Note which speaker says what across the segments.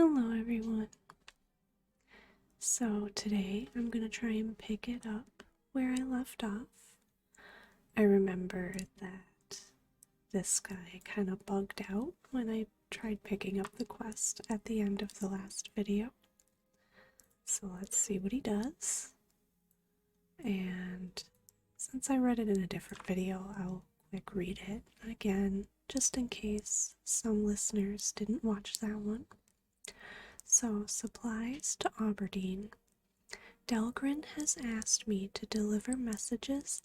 Speaker 1: Hello everyone. So today I'm going to try and pick it up where I left off. I remember that this guy kind of bugged out when I tried picking up the quest at the end of the last video. So let's see what he does. And since I read it in a different video, I'll quick read it again just in case some listeners didn't watch that one. So, supplies to Aberdeen. Delgrin has asked me to deliver messages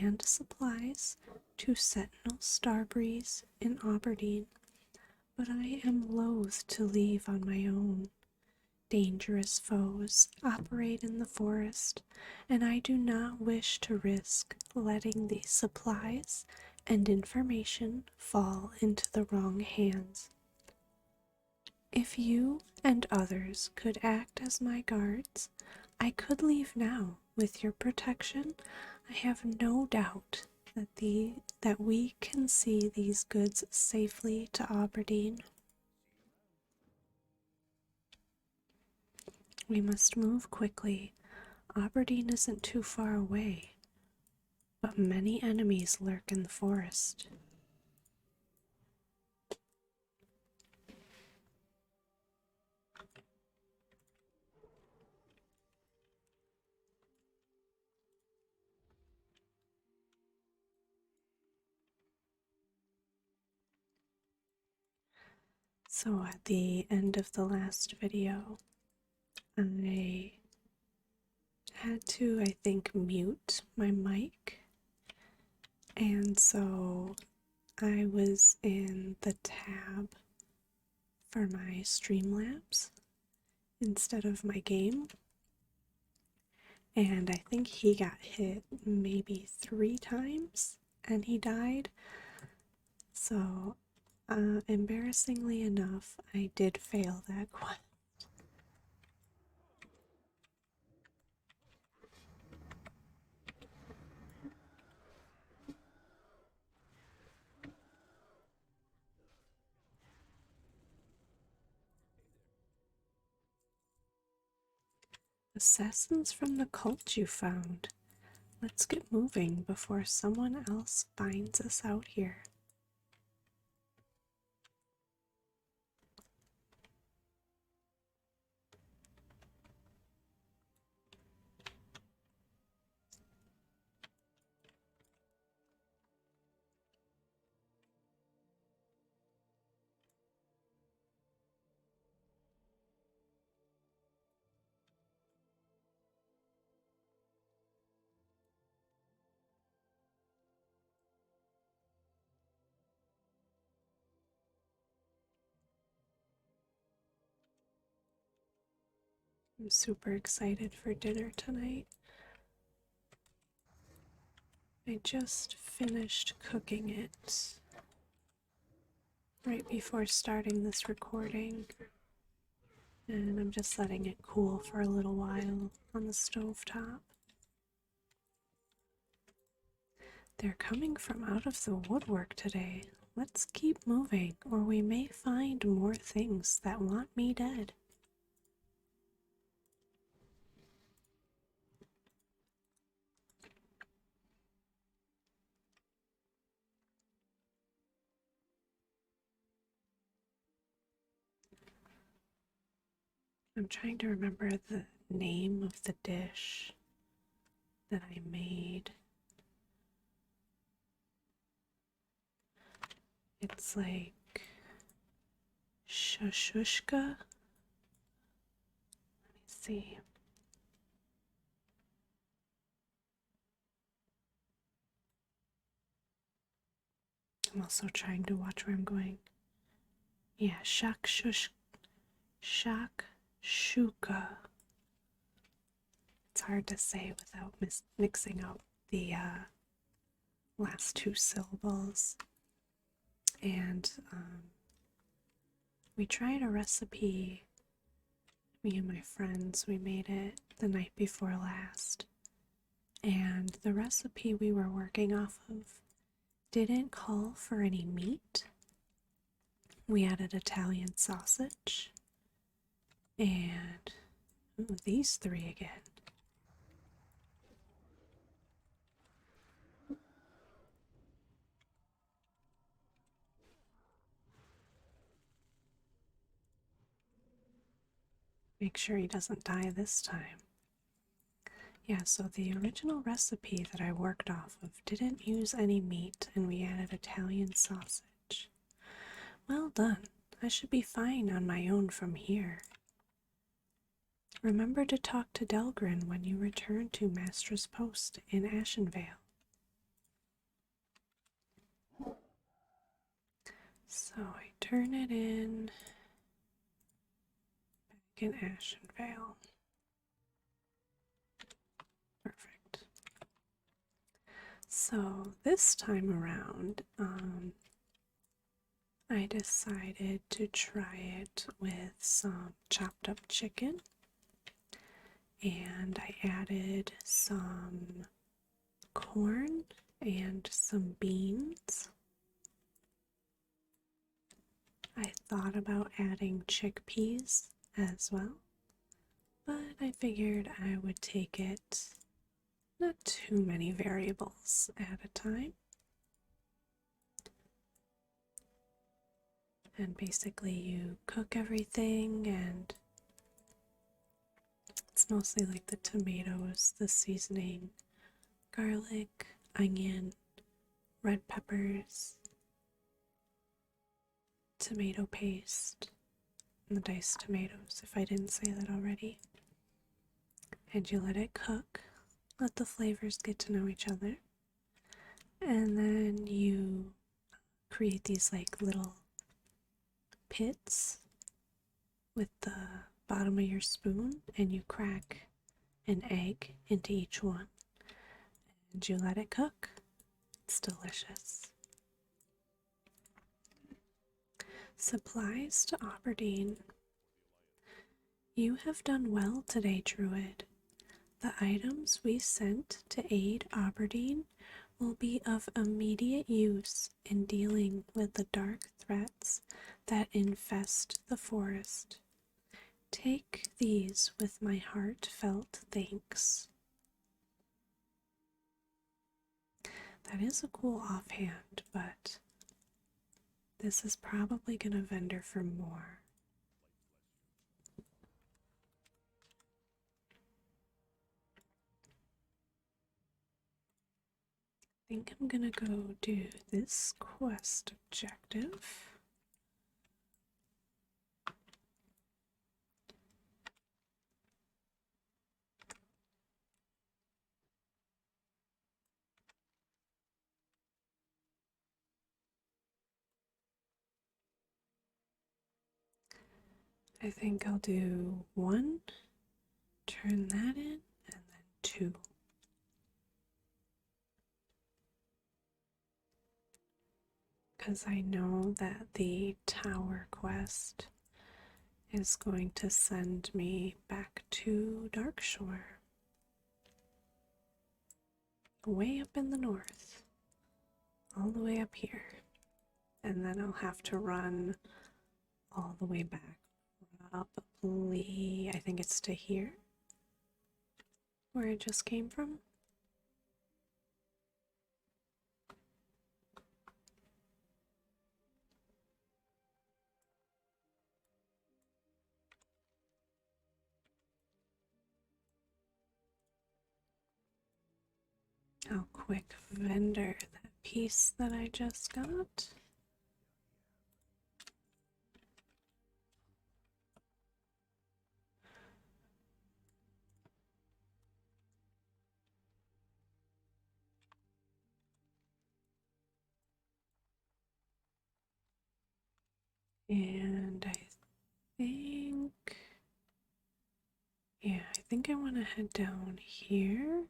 Speaker 1: and supplies to Sentinel Starbreeze in Aberdeen, but I am loath to leave on my own. Dangerous foes operate in the forest, and I do not wish to risk letting these supplies and information fall into the wrong hands. If you and others could act as my guards, I could leave now. With your protection, I have no doubt that we can see these goods safely to Aberdeen. We must move quickly. Aberdeen isn't too far away, but many enemies lurk in the forest. So at the end of the last video, I had to, I think, mute my mic, and so I was in the tab for my Streamlabs instead of my game, and I think he got hit maybe 3 times and he died. So embarrassingly enough, I did fail that quest. Assassins from the cult you found. Let's get moving before someone else finds us out here. I'm super excited for dinner tonight. I just finished cooking it right before starting this recording, and I'm just letting it cool for a little while on the stovetop. They're coming from out of the woodwork today. Let's keep moving, or we may find more things that want me dead. I'm trying to remember the name of the dish that I made. It's like shashushka. Let me see. I'm also trying to watch where I'm going. Yeah, shakshuka. It's hard to say without mixing up the last 2 syllables. And we tried a recipe, me and my friends, we made it the night before last. And the recipe we were working off of didn't call for any meat. We added Italian sausage And these three again. Make sure he doesn't die this time. Yeah, so the original recipe that I worked off of didn't use any meat, and we added Italian sausage. Well done. I should be fine on my own from here. Remember to talk to Delgrin when you return to Mastra's Post in Ashenvale. So I turn it in back in Ashenvale. Perfect. So this time around, I decided to try it with some chopped up chicken, and I added some corn and some beans. I thought about adding chickpeas as well, but I figured I would take it not too many variables at a time. And basically you cook everything, and it's mostly like the tomatoes, the seasoning, garlic, onion, red peppers, tomato paste, and the diced tomatoes, if I didn't say that already. And you let it cook, let the flavors get to know each other, and then you create these like little pits with the bottom of your spoon, and you crack an egg into each one, and you let it cook. It's delicious. Supplies to Aberdeen. You have done well today, Druid. The items we sent to aid Aberdeen will be of immediate use in dealing with the dark threats that infest the forest. Take these with my heartfelt thanks. That is a cool offhand, but this is probably gonna vendor for more. I think I'm gonna go do this quest objective. I think I'll do 1, turn that in, and then 2. Because I know that the tower quest is going to send me back to Darkshore, way up in the north, all the way up here, and then I'll have to run all the way back, probably, I think it's to here, where it just came from. I'll quick vendor that piece that I just got. And I think, yeah, I think I want to head down here.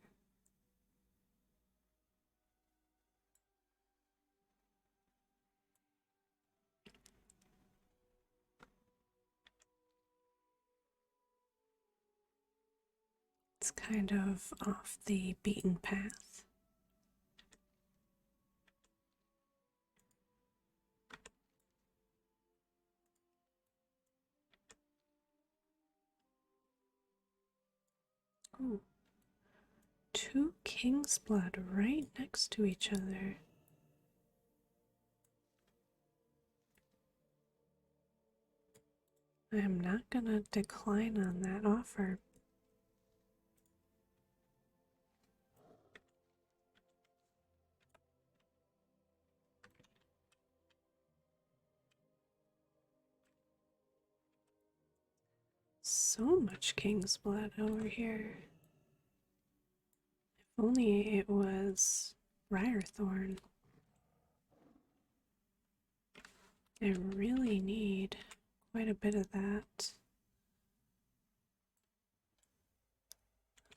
Speaker 1: It's kind of off the beaten path. Oh, two king's blood right next to each other. I am not gonna decline on that offer. So much king's blood over here. If only it was Briarthorn. I really need quite a bit of that.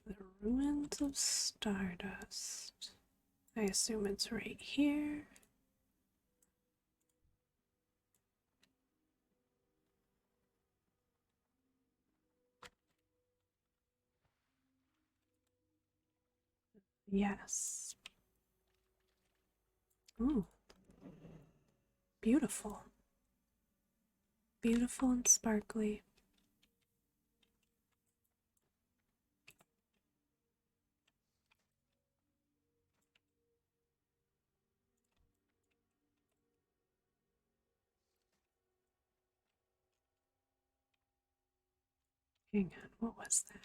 Speaker 1: The ruins of Stardust. I assume it's right here. Yes. Oh, beautiful. Beautiful and sparkly. Hang on, what was that?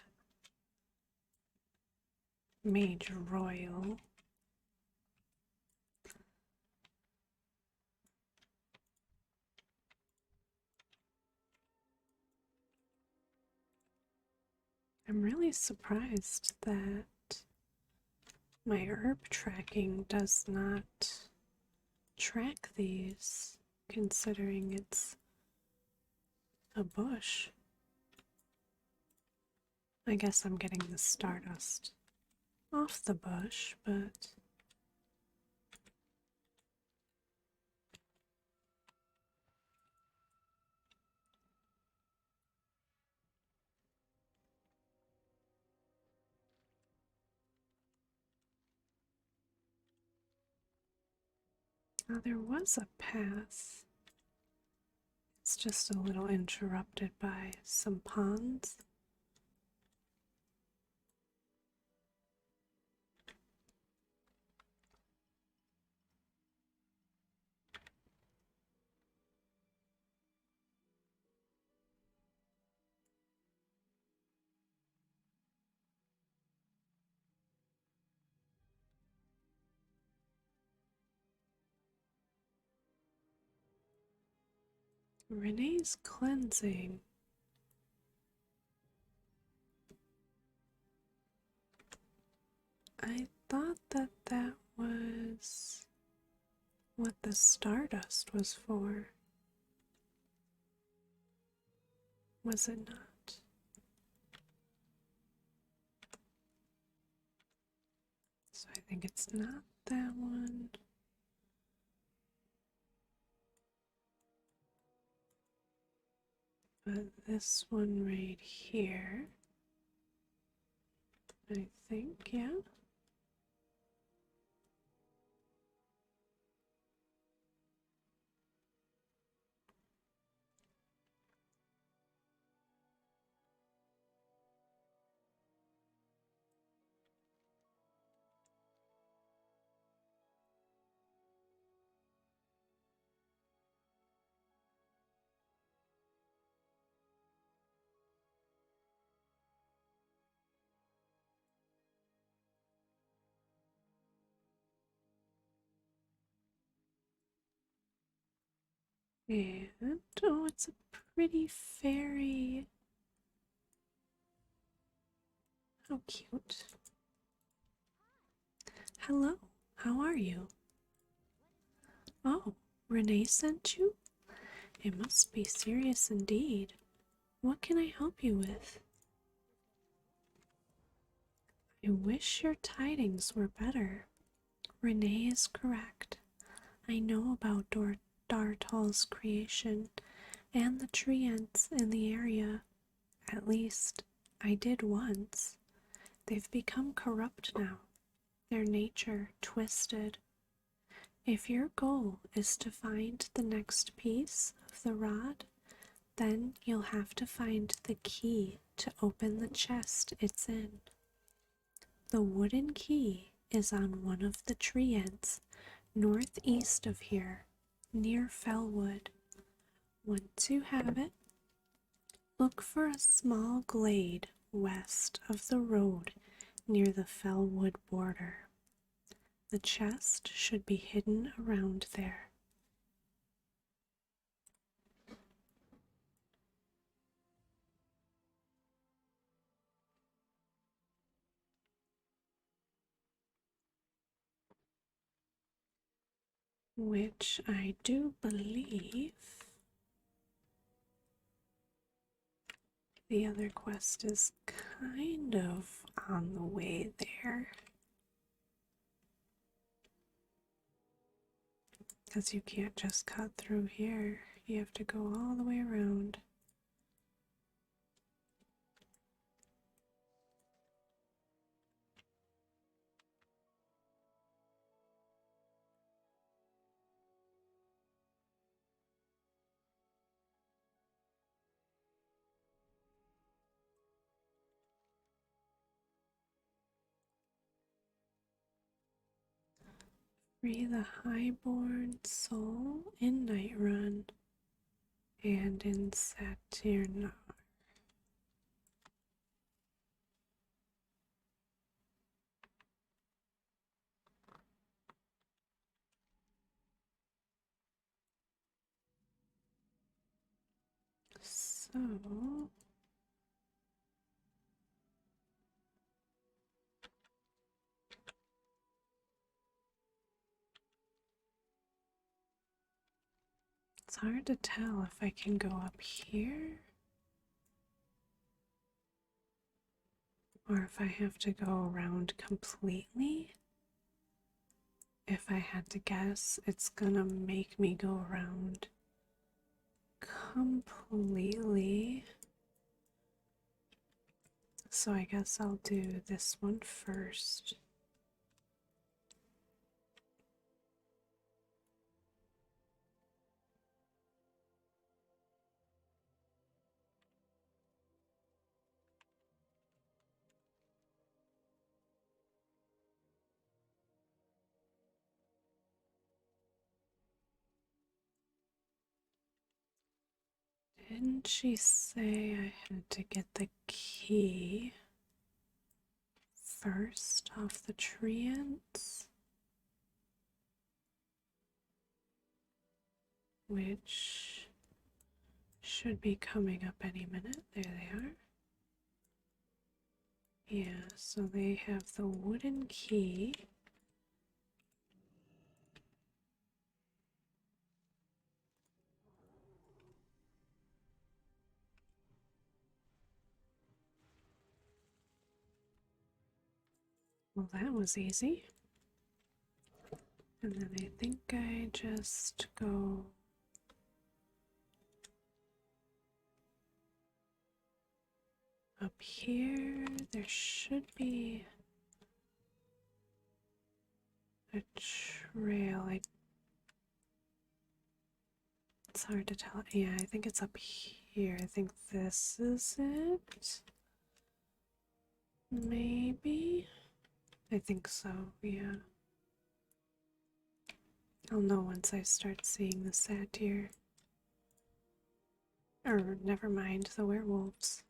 Speaker 1: Mage Royal. I'm really surprised that my herb tracking does not track these, considering it's a bush. I guess I'm getting the stardust off the bush, but oh, there was a path. It's just a little interrupted by some ponds. Renee's cleansing. I thought that that was what the stardust was for. Was it not? So I think it's not that one. But this one right here, I think, yeah. And, oh, it's a pretty fairy. How cute. Hello, how are you? Oh, Renee sent you? It must be serious indeed. What can I help you with? I wish your tidings were better. Renee is correct. I know about Dartal's creation and the treants in the area. At least, I did once. They've become corrupt now, their nature twisted. If your goal is to find the next piece of the rod, then you'll have to find the key to open the chest it's in. The wooden key is on one of the tree ends, northeast of here, near Fellwood. Once you have it, look for a small glade west of the road near the Fellwood border. The chest should be hidden around there. Which I do believe the other quest is kind of on the way there. Because you can't just cut through here, you have to go all the way around. Free the highborn soul in Nightrun and in Saturnar. So it's hard to tell if I can go up here or if I have to go around completely. If I had to guess, it's gonna make me go around completely. So I guess I'll do this one first. Didn't she say I had to get the key first off the tree ends? Which should be coming up any minute. There they are. Yeah, so they have the wooden key. Well, that was easy. And then I think I just go up here. There should be a trail. It's hard to tell. Yeah, I think it's up here. I think this is it. Maybe? I think so, yeah. I'll know once I start seeing the satyr. Or, never mind, the werewolves.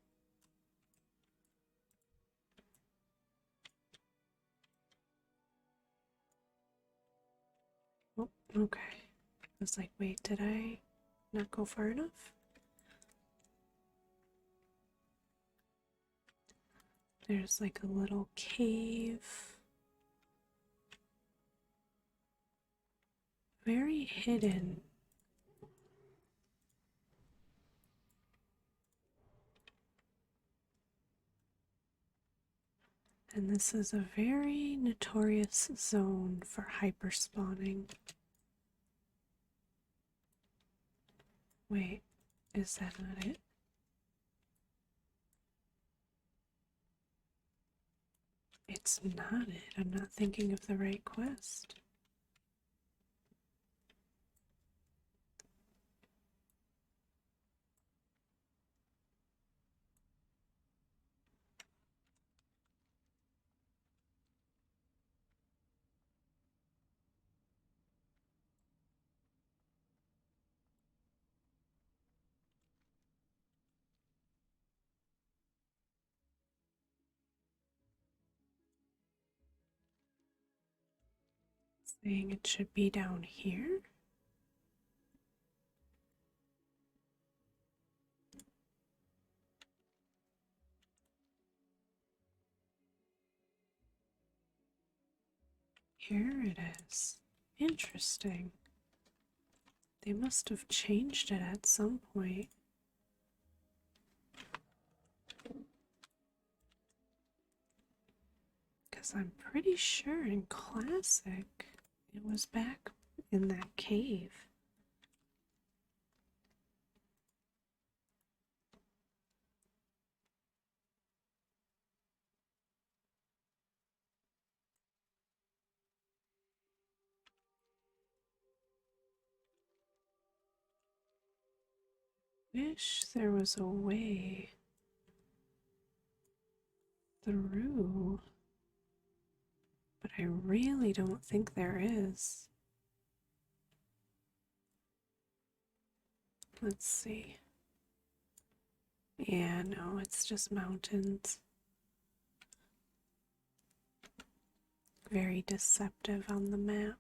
Speaker 1: Oh, okay. I was like, wait, did I not go far enough? There's like a little cave. Very hidden. And this is a very notorious zone for hyperspawning. Wait, is that not it? It's not it. I'm not thinking of the right quest. Saying it should be down here. Here it is. Interesting. They must have changed it at some point. Because I'm pretty sure in Classic it was back in that cave. Wish there was a way through, but I really don't think there is. Let's see. Yeah, no, it's just mountains. Very deceptive on the map.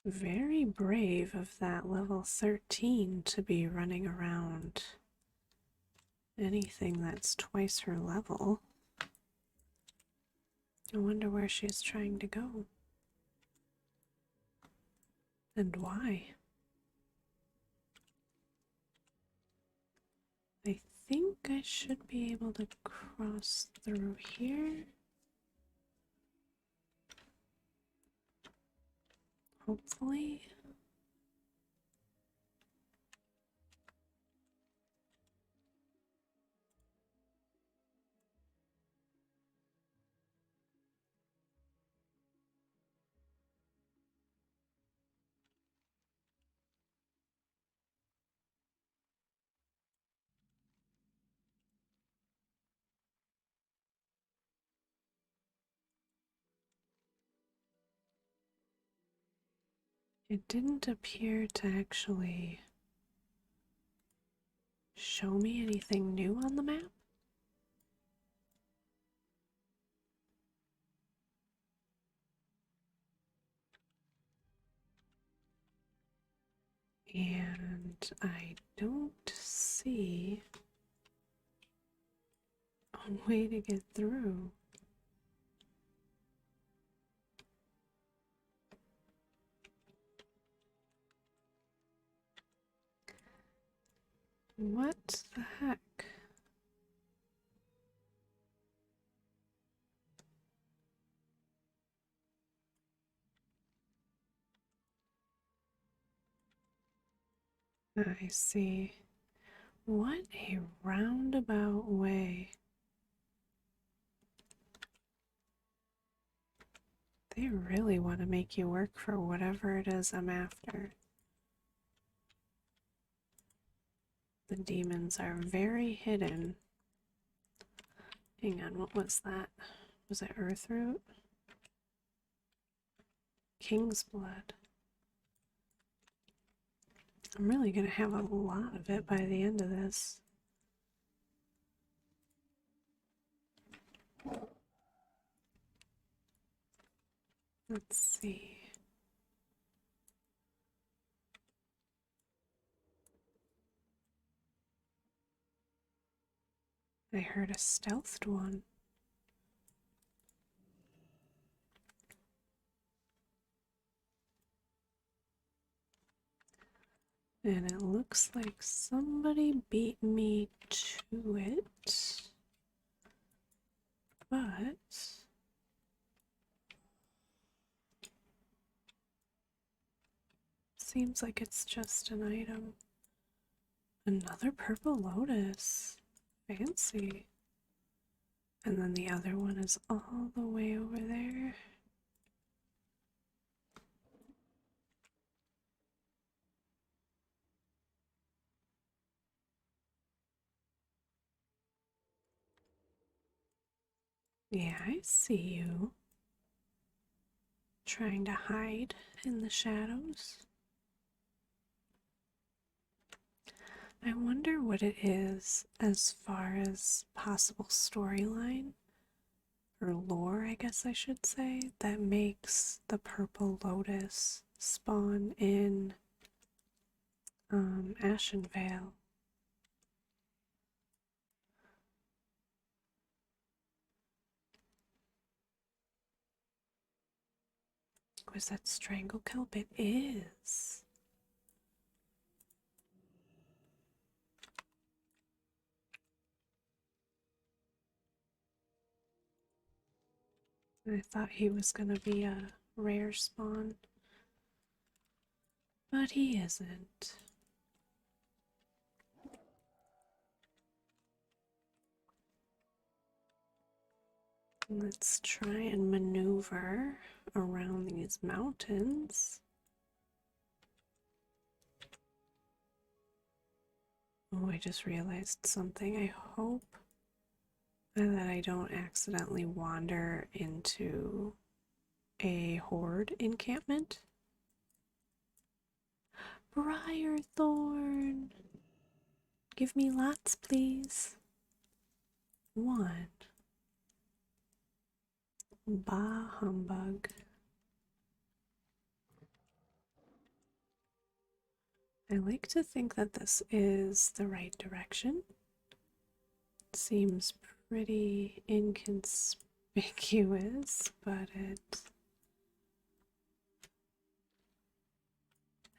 Speaker 1: Very brave of that level 13 to be running around anything that's twice her level. I wonder where she's trying to go. And why? I think I should be able to cross through here. Hopefully. It didn't appear to actually show me anything new on the map. And I don't see a way to get through. What the heck? I see. What a roundabout way. They really want to make you work for whatever it is I'm after. The demons are very hidden. Hang on, what was that? Was it Earthroot? King's Blood. I'm really gonna have a lot of it by the end of this. Let's see. I heard a stealthed one. And it looks like somebody beat me to it. But seems like it's just an item. Another purple lotus. Fancy. And then the other one is all the way over there. Yeah, I see you. Trying to hide in the shadows. I wonder what it is as far as possible storyline or lore, I guess I should say, that makes the purple lotus spawn in Ashenvale. Was that strangle kelp? It is. I thought he was gonna be a rare spawn, but he isn't. Let's try and maneuver around these mountains. Oh, I just realized something. I hope that I don't accidentally wander into a horde encampment. Briarthorn! Give me lots, please. One. Bah humbug. I like to think that this is the right direction. It seems pretty inconspicuous, but it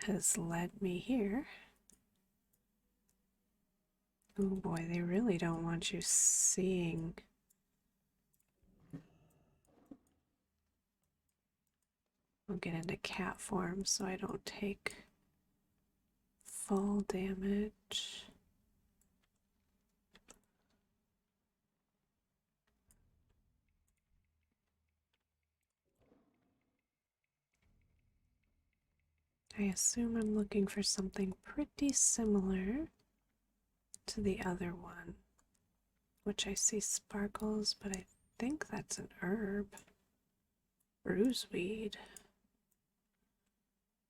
Speaker 1: has led me here. Oh boy, they really don't want you seeing. I'll get into cat form so I don't take fall damage. I assume I'm looking for something pretty similar to the other one, which I see sparkles, but I think that's an herb. Bruiseweed.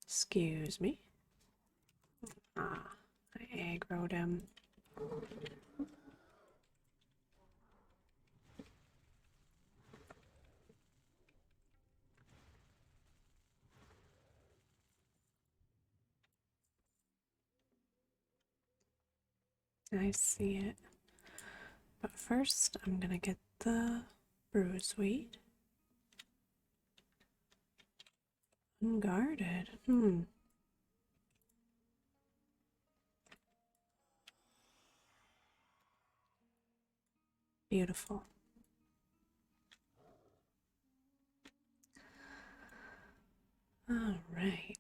Speaker 1: Excuse me. Ah, I aggroed him. I see it. But first, I'm gonna get the bruiseweed. Unguarded. Beautiful. All right.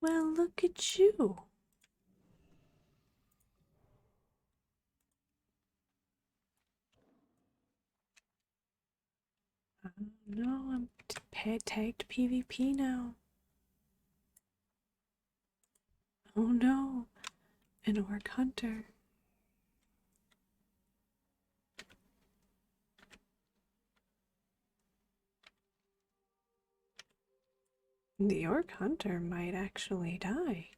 Speaker 1: Well, look at you. No, I'm tagged PvP now. Oh no, an orc hunter. The orc hunter might actually die.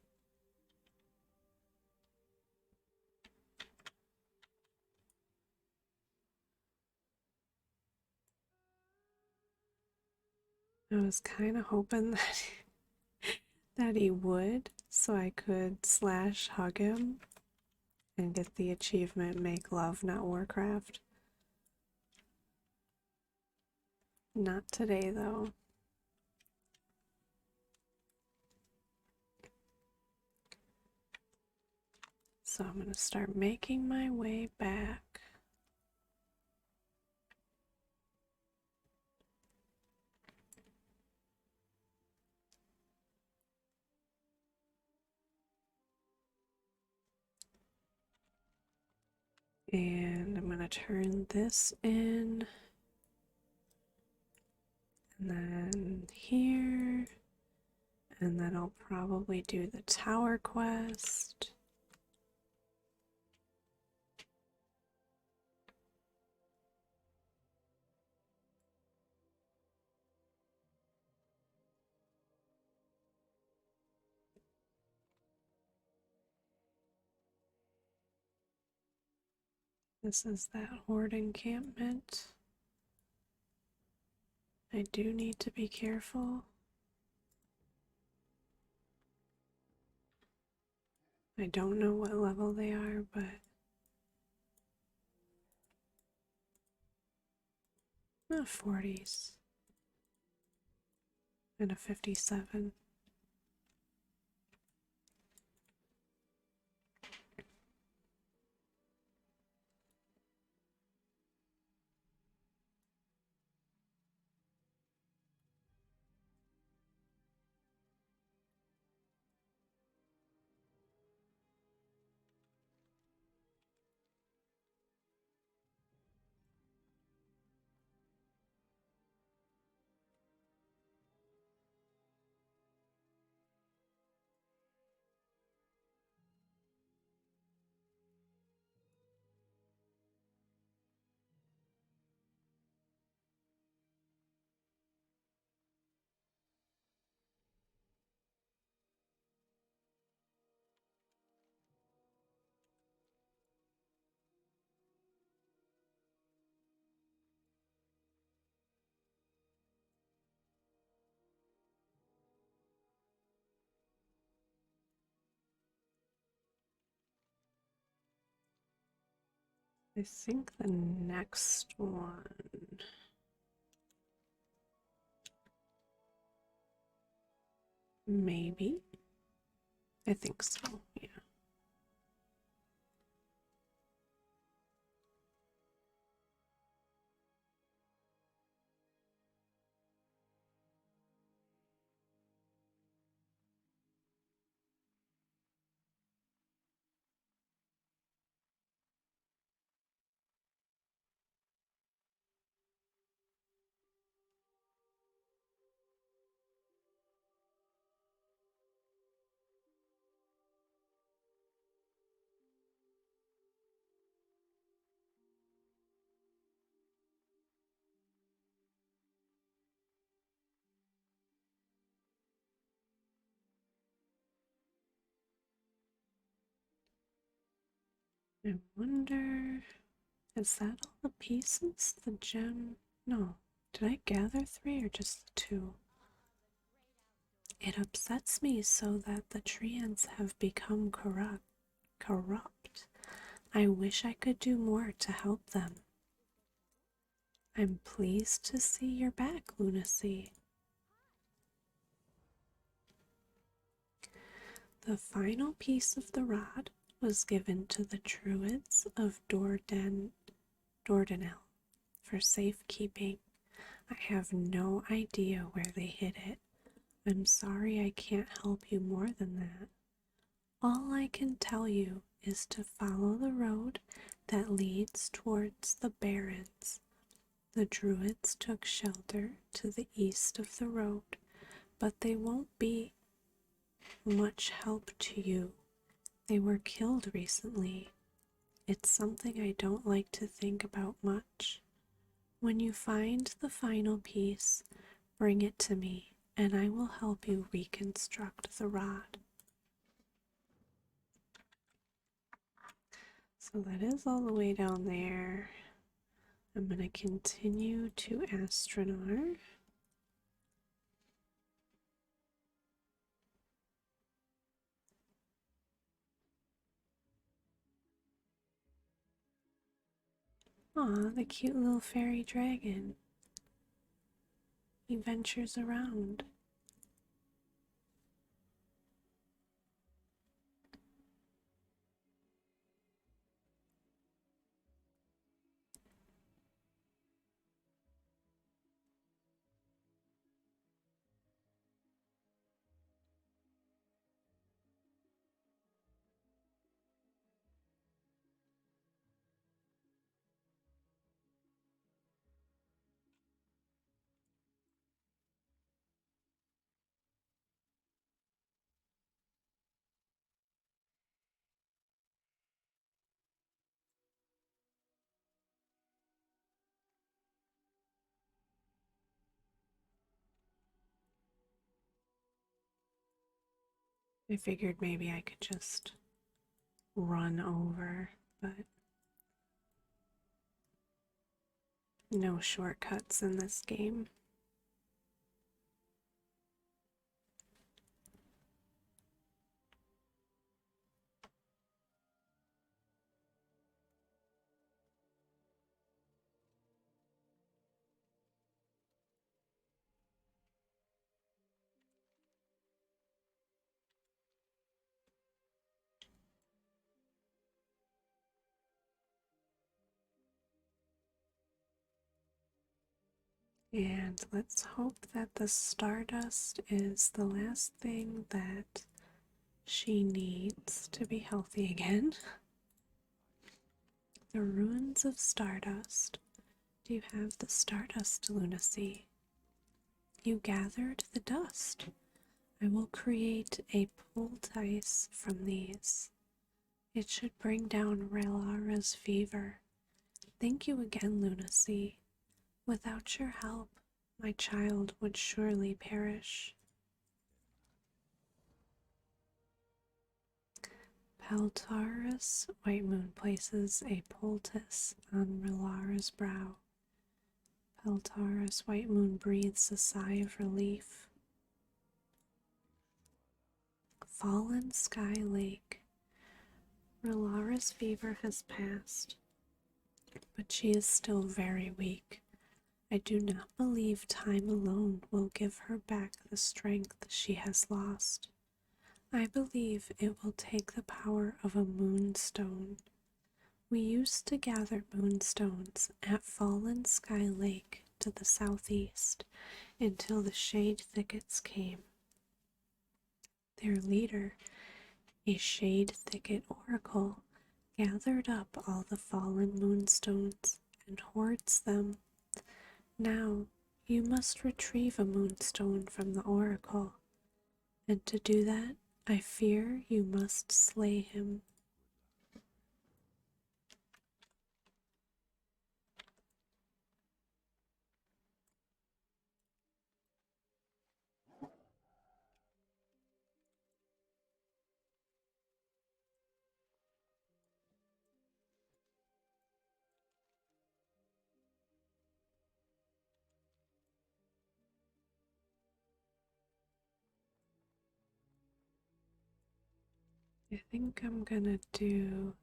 Speaker 1: I was kind of hoping that he would, so I could slash hug him and get the achievement Make Love Not Warcraft. Not today though. So I'm going to start making my way back. And I'm going to turn this in. And then here. And then I'll probably do the tower quest. This is that horde encampment. I do need to be careful. I don't know what level they are, but 40s and a 57. I think the next one, maybe. I think so, yeah. I wonder, is that all the pieces? The gem? No. Did I gather 3 or just the 2? It upsets me so that the treants have become corrupt. I wish I could do more to help them. I'm pleased to see you're back, Lunacy. The final piece of the rod was given to the Druids of Dordanel for safekeeping. I have no idea where they hid it. I'm sorry I can't help you more than that. All I can tell you is to follow the road that leads towards the Barrens. The Druids took shelter to the east of the road, but they won't be much help to you. They were killed recently. It's something I don't like to think about much. When you find the final piece, bring it to me, and I will help you reconstruct the rod. So that is all the way down there. I'm going to continue to Astronar. Aw, the cute little fairy dragon. He ventures around. I figured maybe I could just run over, but No shortcuts in this game. And let's hope that the stardust is the last thing that she needs to be healthy again. The ruins of stardust. Do you have the stardust, lunacy? You gathered the dust. I will create a poultice from these. It should bring down Relara's fever. Thank you again, lunacy. Without your help, my child would surely perish. Peltaris White Moon places a poultice on Relara's brow. Peltaris White Moon breathes a sigh of relief. Fallen Sky Lake. Relara's fever has passed, but she is still very weak. I do not believe time alone will give her back the strength she has lost. I believe it will take the power of a moonstone. We used to gather moonstones at Fallen Sky Lake to the southeast until the shade thickets came. Their leader, a shade thicket oracle, gathered up all the fallen moonstones and hoards them. Now you must retrieve a moonstone from the oracle, and to do that, I fear you must slay him. I think I'm gonna do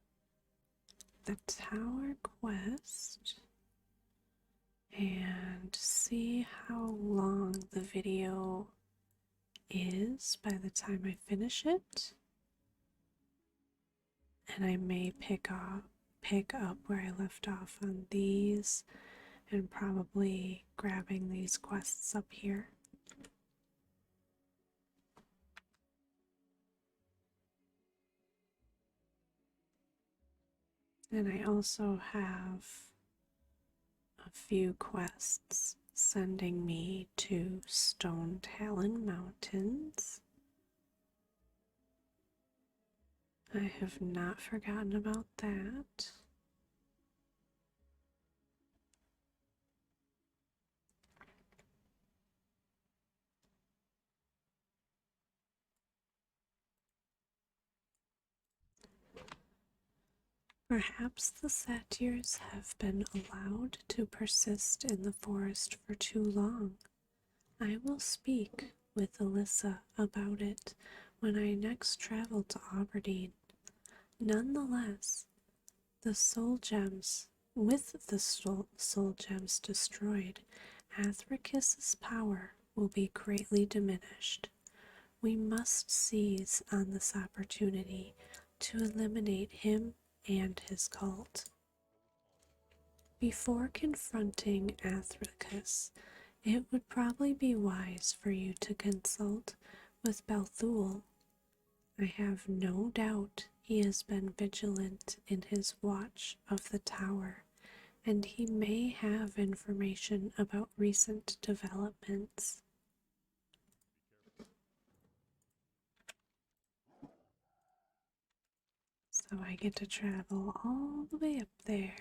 Speaker 1: the tower quest and see how long the video is by the time I finish it. And I may pick up where I left off on these and probably grabbing these quests up here. And I also have a few quests sending me to Stone Talon Mountains. I have not forgotten about that. Perhaps the satyrs have been allowed to persist in the forest for too long. I will speak with Alyssa about it when I next travel to Aberdeen. Nonetheless, the soul gems, with the soul gems destroyed, Athricus's power will be greatly diminished. We must seize on this opportunity to eliminate him and his cult. Before confronting Athricus, it would probably be wise for you to consult with Belthul. I have no doubt he has been vigilant in his watch of the tower, and he may have information about recent developments. So I get to travel all the way up there.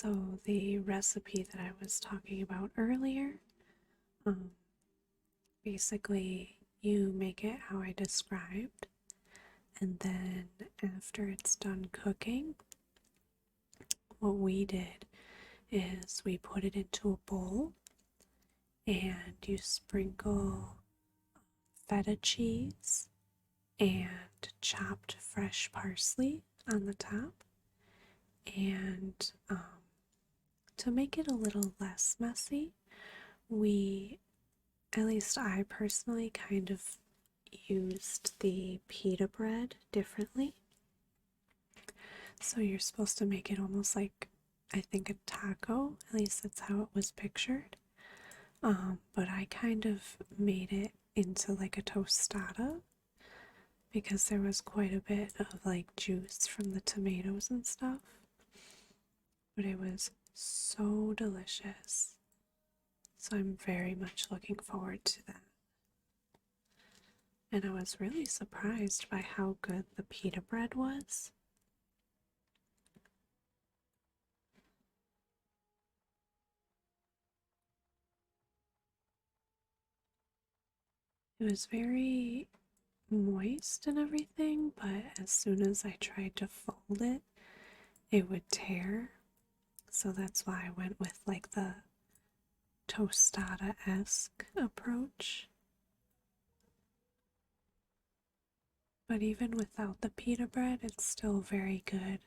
Speaker 1: So the recipe that I was talking about earlier, um, basically you make it how I described, and then after it's done cooking, what we did is we put it into a bowl and you sprinkle feta cheese and chopped fresh parsley on the top. And to make it a little less messy, at least I personally, kind of used the pita bread differently. So you're supposed to make it almost like, I think, a taco. At least that's how it was pictured. But I kind of made it into like a tostada because there was quite a bit of like juice from the tomatoes and stuff. But it was so delicious. So I'm very much looking forward to that. And I was really surprised by how good the pita bread was. It was very moist and everything, but as soon as I tried to fold it, it would tear. So that's why I went with like the tostada-esque approach. But even without the pita bread, it's still very good.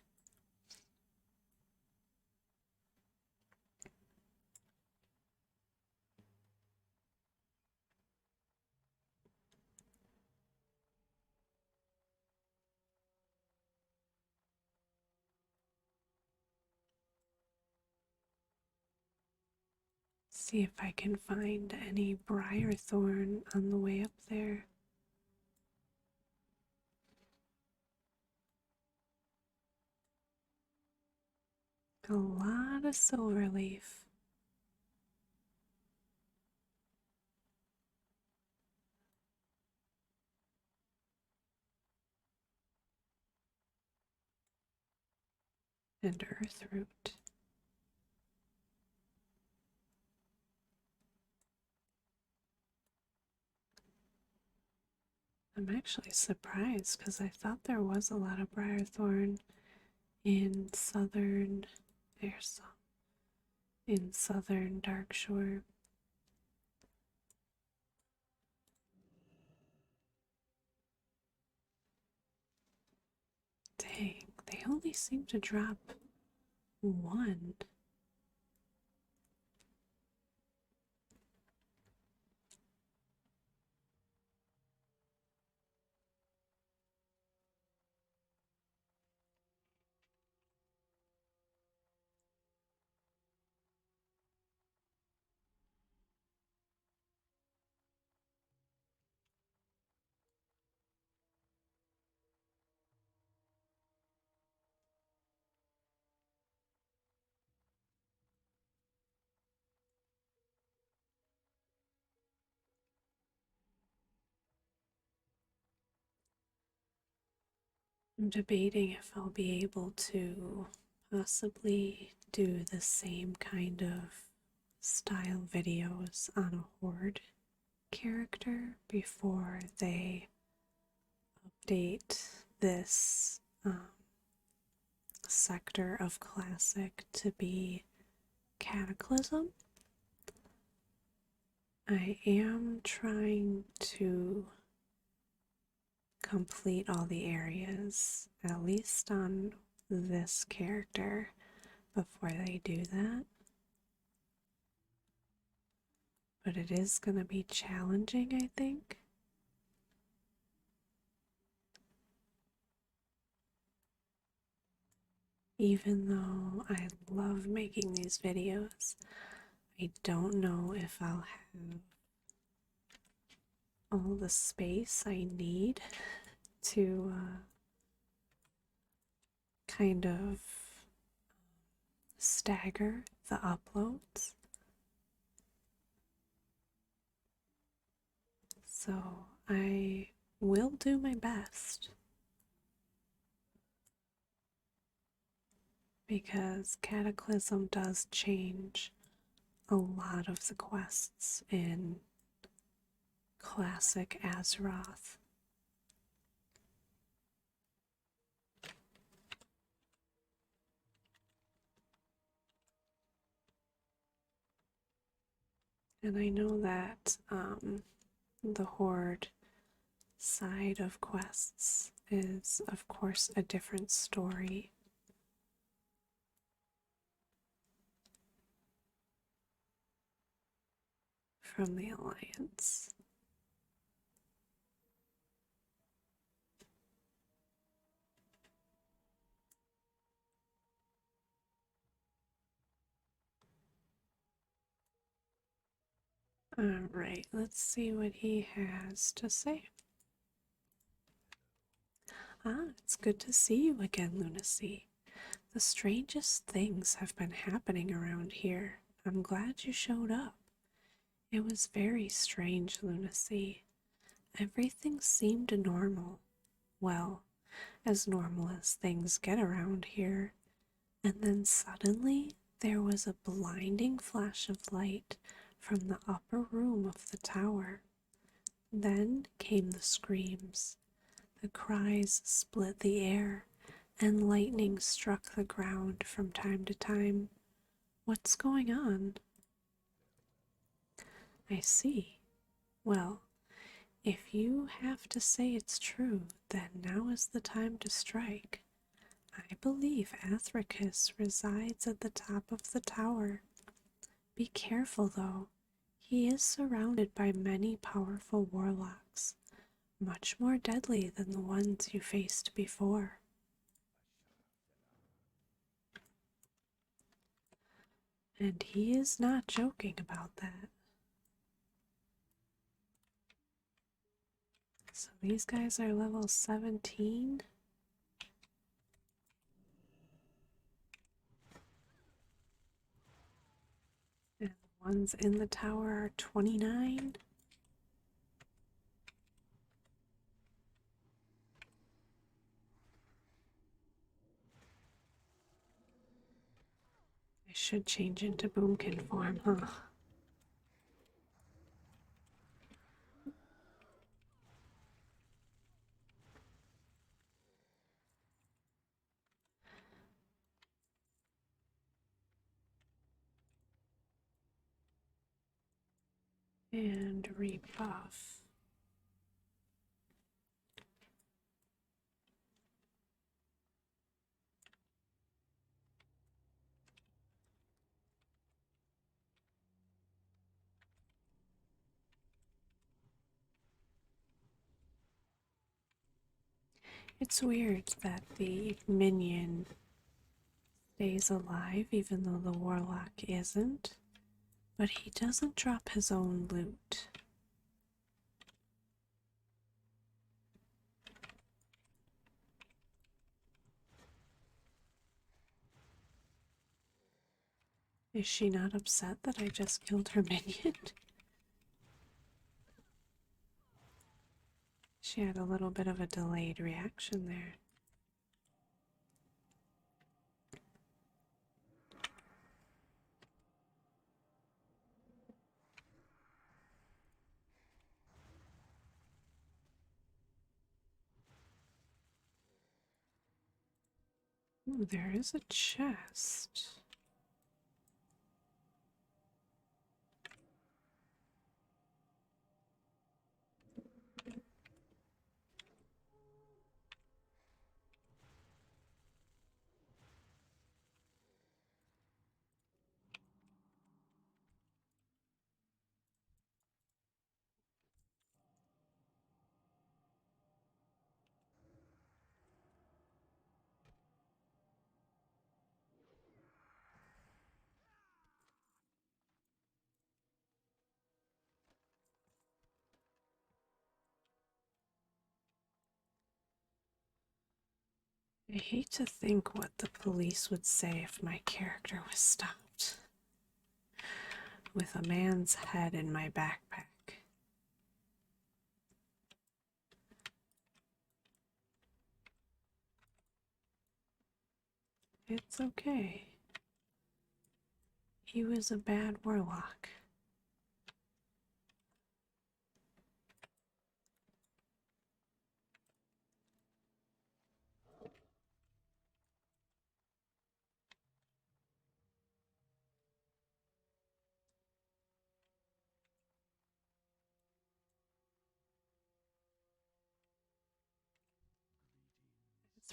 Speaker 1: See if I can find any briar thorn on the way up there. A lot of silver leaf. And earth root. I'm actually surprised because I thought there was a lot of briarthorn in there's some in southern Darkshore. Dang, they only seem to drop one. I'm debating if I'll be able to possibly do the same kind of style videos on a horde character before they update this sector of classic to be cataclysm. I am trying to complete all the areas, at least on this character, before they do that. But it is going to be challenging, I think. Even though I love making these videos, I don't know if I'll have all the space I need to kind of stagger the uploads. So I will do my best. because Cataclysm does change a lot of the quests in classic Azeroth. And I know that the Horde side of quests is, of course, a different story. From the Alliance. Alright, let's see what he has to say. Ah, it's good to see you again, Lunacy. The strangest things have been happening around here. I'm glad you showed up. It was very strange, Lunacy. Everything seemed normal. Well, as normal as things get around here. And then suddenly there was a blinding flash of light from the upper room of the tower. Then came the screams. The cries split the air, and lightning struck the ground from time to time. What's going on? I see. Well, if you have to say it's true, then now is the time to strike. I believe Athricus resides at the top of the tower. Be careful, though. He is surrounded by many powerful warlocks, much more deadly than the ones you faced before. And he is not joking about that. So these guys are level 17. And the ones in the tower are 29. I should change into boomkin form, huh? And rebuff. It's weird that the minion stays alive even though the warlock isn't, but he doesn't drop his own loot. Is she not upset that I just killed her minion? She had a little bit of a delayed reaction there. Ooh, there is a chest. I hate to think what the police would say if my character was stopped with a man's head in my backpack. It's It's okay. He was a bad warlock.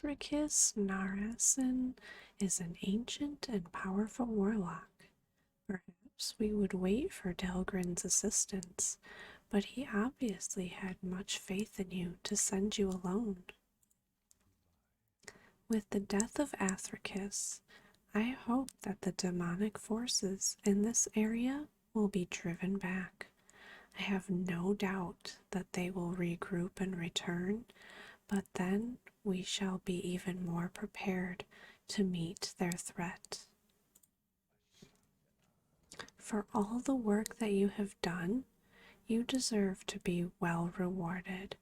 Speaker 1: Thrikis Narasin is an ancient and powerful warlock. Perhaps we would wait for Delgrin's assistance, but he obviously had much faith in you to send you alone. With the death of Athrikis, I hope that the demonic forces in this area will be driven back. I have no doubt that they will regroup and return, but then we shall be even more prepared to meet their threat. For all the work that you have done, you deserve to be well rewarded.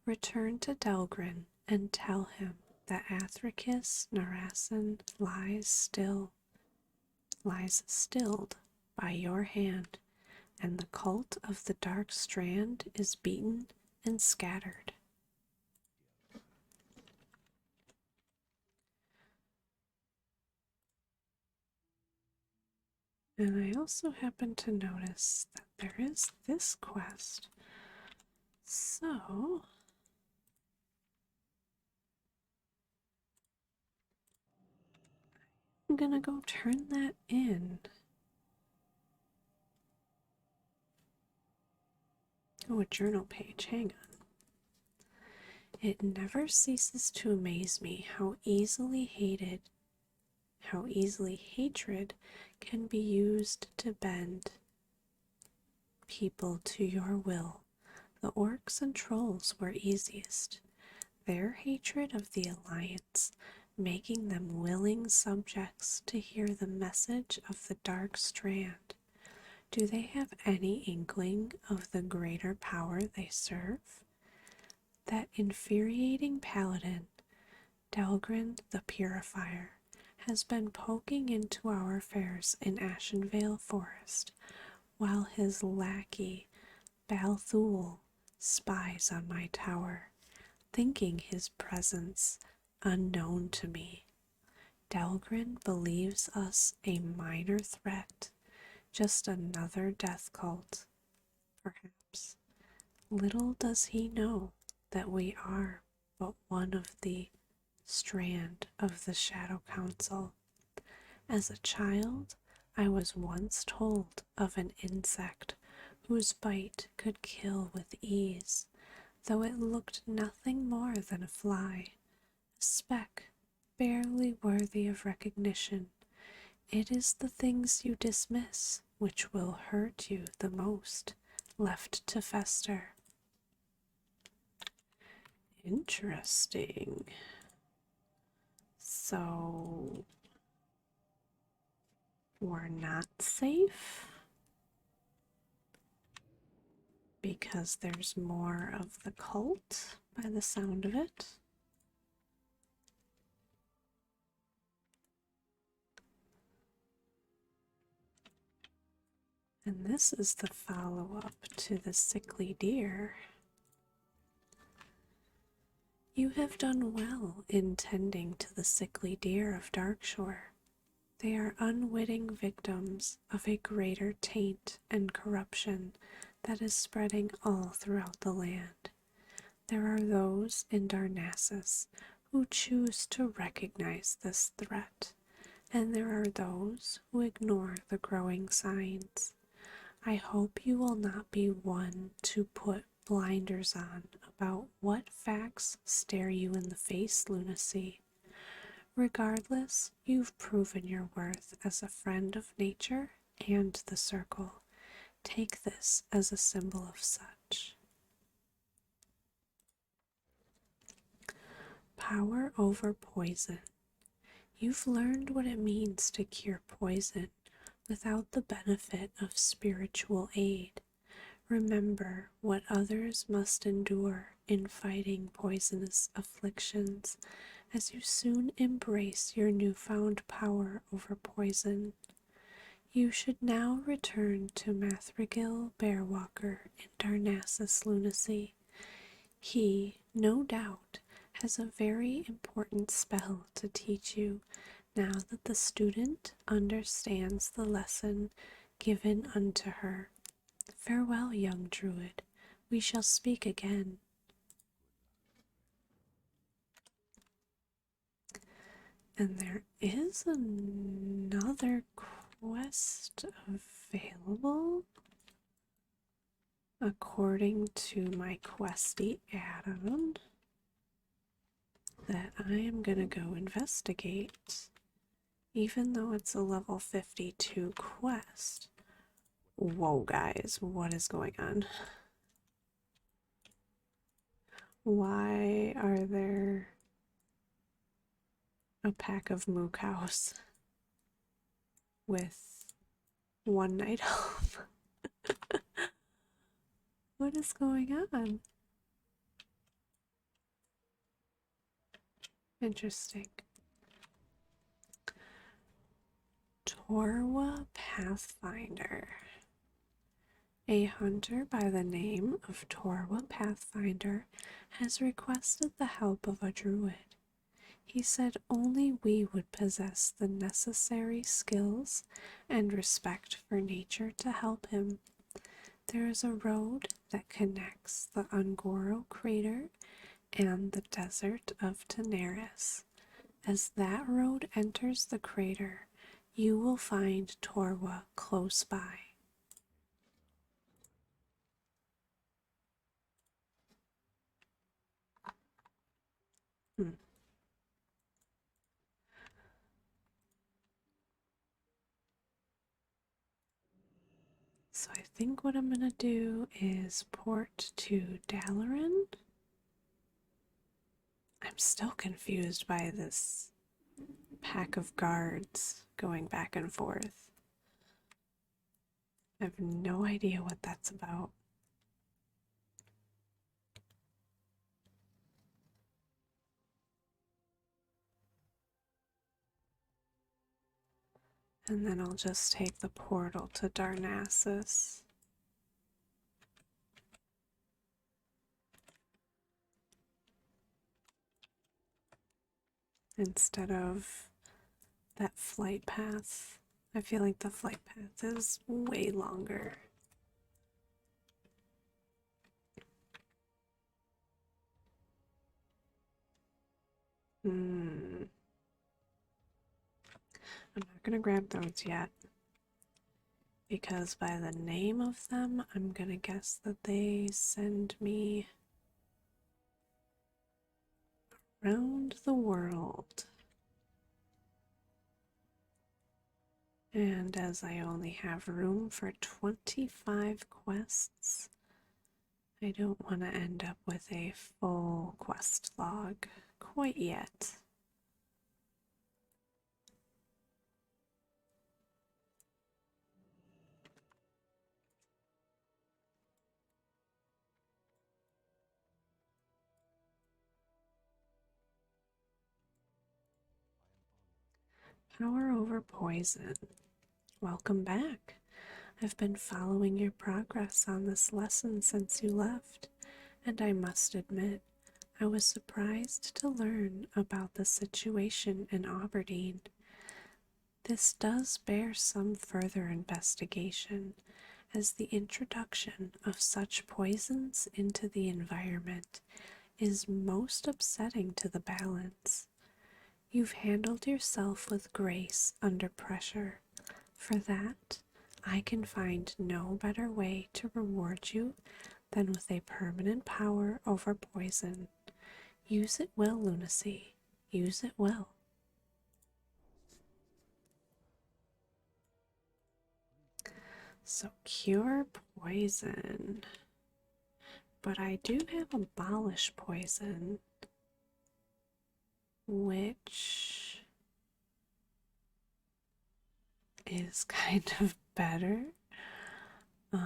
Speaker 1: Return to Delgrin and tell him that Athrikis Narasin lies stilled by your hand, and the cult of the Dark Strand is beaten and scattered. And I also happen to notice that there is this quest. So I'm gonna go turn that in. Oh, a journal page. Hang on. It never ceases to amaze me how easily hatred can be used to bend people to your will. The orcs and trolls were easiest, their hatred of the Alliance making them willing subjects to hear the message of the Dark Strand. Do they have any inkling of the greater power they serve? That infuriating paladin, Delgrin the Purifier, has been poking into our affairs in Ashenvale Forest, while his lackey, Balthul, spies on my tower, thinking his presence unknown to me. Delgrin believes us a minor threat, just another death cult, perhaps. Little does he know that we are but one of the strand of the Shadow Council. As a child, I was once told of an insect whose bite could kill with ease, though it looked nothing more than a fly, a speck barely worthy of recognition. It is the things you dismiss which will hurt you the most, left to fester. Interesting. So, we're not safe because there's more of the cult by the sound of it. And this is the follow-up to the sickly deer. You have done well in tending to the sickly deer of Darkshore. They are unwitting victims of a greater taint and corruption that is spreading all throughout the land. There are those in Darnassus who choose to recognize this threat, and there are those who ignore the growing signs. I hope you will not be one to put blinders on about what facts stare you in the face, Lunacy. Regardless, you've proven your worth as a friend of nature and the circle. Take this as a symbol of such. Power over poison. You've learned what it means to cure poison without the benefit of spiritual aid. Remember what others must endure in fighting poisonous afflictions, as you soon embrace your newfound power over poison. You should now return to Mathrigil Bearwalker in Darnassus Lunacy. He, no doubt, has a very important spell to teach you now that the student understands the lesson given unto her. Farewell, young druid. We shall speak again. And there is another quest available according to my questy add-on that I am gonna go investigate, even though it's a level 52 quest. Whoa, guys, what is going on? Why are there a pack of moo cows with one night home? What is going on? Interesting. Torwa Pathfinder. A hunter by the name of Torwa Pathfinder has requested the help of a druid. He said only we would possess the necessary skills and respect for nature to help him. There is a road that connects the Ungoro crater and the desert of Teneris. As that road enters the crater, you will find Torwa close by. So I think what I'm gonna do is port to Dalaran. I'm still confused by this pack of guards going back and forth. I have no idea what that's about. And then I'll just take the portal to Darnassus. Instead of that flight path. I feel like the flight path is way longer. I'm not gonna grab those yet, because by the name of them, I'm gonna guess that they send me around the world. And as I only have room for 25 quests, I don't want to end up with a full quest log quite yet. Power over poison. Welcome back. I've been following your progress on this lesson since you left, and I must admit, I was surprised to learn about the situation in Aberdeen. This does bear some further investigation, as the introduction of such poisons into the environment is most upsetting to the balance. You've handled yourself with grace under pressure. For that, I can find no better way to reward you than with a permanent power over poison. Use it well, Lunacy. Use it well. So, cure poison. But I do have abolish poison, which is kind of better. But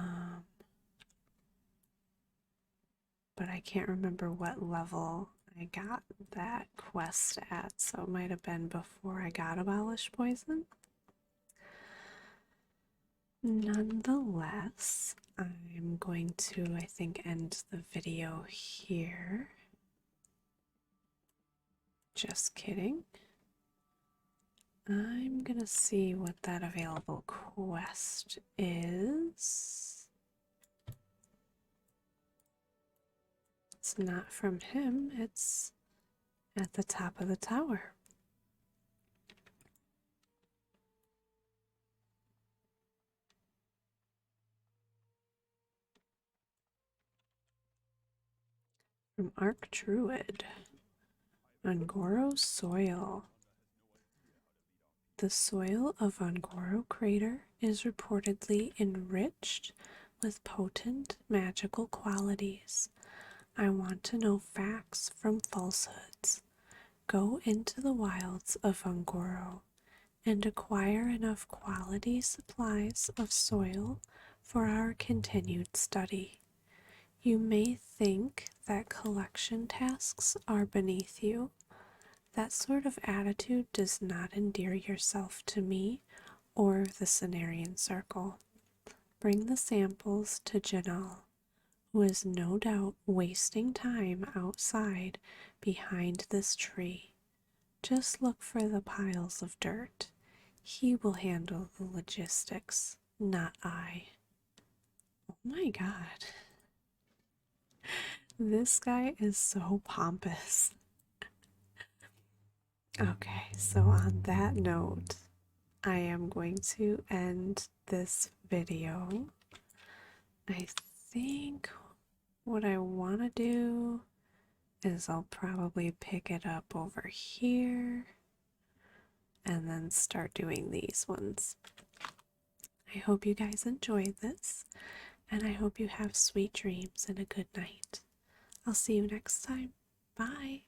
Speaker 1: I can't remember what level I got that quest at, so it might have been before I got Abolish Poison. Nonetheless, I'm going to, I think, end the video here. Just kidding. I'm gonna see what that available quest is. It's not from him, it's at the top of the tower. From Arc Druid. Ungoro Soil. The soil of Ungoro Crater is reportedly enriched with potent magical qualities. I want to know facts from falsehoods. Go into the wilds of Ungoro and acquire enough quality supplies of soil for our continued study. You may think that collection tasks are beneath you. That sort of attitude does not endear yourself to me or the Cenarian Circle. Bring the samples to Janal, who is no doubt wasting time outside behind this tree. Just look for the piles of dirt. He will handle the logistics, not I. Oh my god. This guy is so pompous. Okay, so on that note, I am going to end this video. I think what I want to do is I'll probably pick it up over here and then start doing these ones. I hope you guys enjoyed this, and I hope you have sweet dreams and a good night. I'll see you next time. Bye.